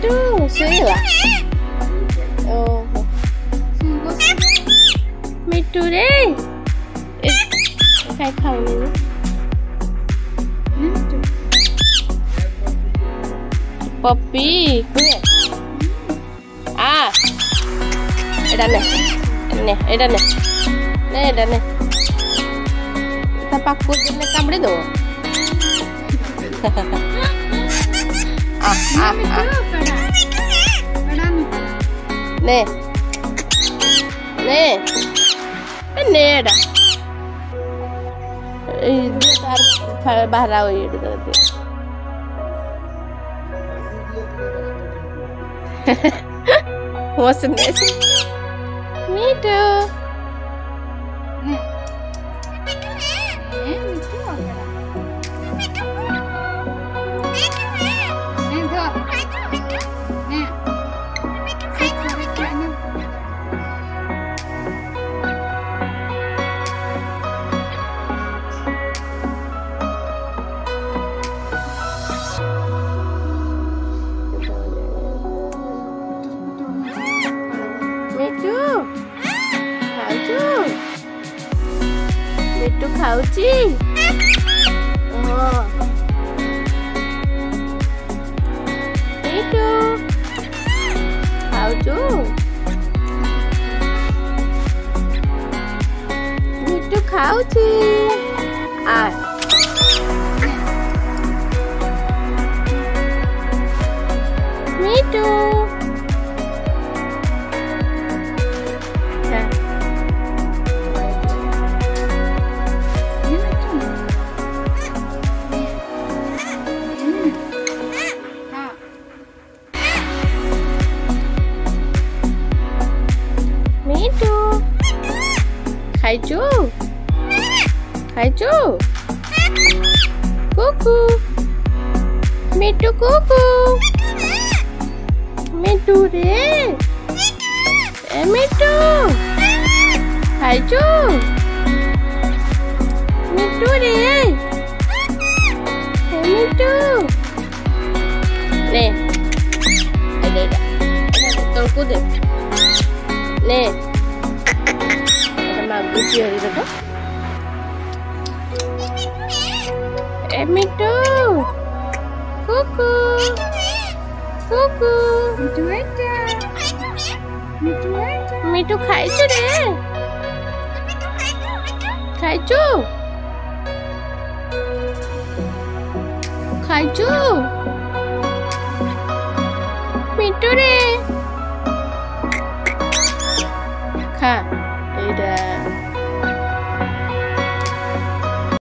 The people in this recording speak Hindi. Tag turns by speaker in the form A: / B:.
A: ମିଟୁ ଶୋଇଲା। ଓହୋ ମିଟୁ ରେ କାଇଁ ଖାଉନି ପପି କୁଏ ଆ ଏଟା ନେ ନେ ଏଟା ନେ ନେ ଏଟା ନେ ତା ପାଖକୁ ଦେଲେ କାମୁଡ଼ି ଦବ। ନେ ନେ ନେ ଏଟା तार बाहर आओ ये मीठू मिट्टू खाऊची मिट्टू खाऊचु मिट्टू खाऊची आ मिट्टू मिट्टू खाइचु खाइचु कुकु मिट्टू कुकु मिट्टू रे ए मिट्टू खाइचु मिट्टू रे ए मिट्टू ने अरे तो कूदे ने मागुची हरी देखो ए मिट्टू कुकु कुकु मिट्टू खाइछु रे खाइछु खाइछु मिट्टू रे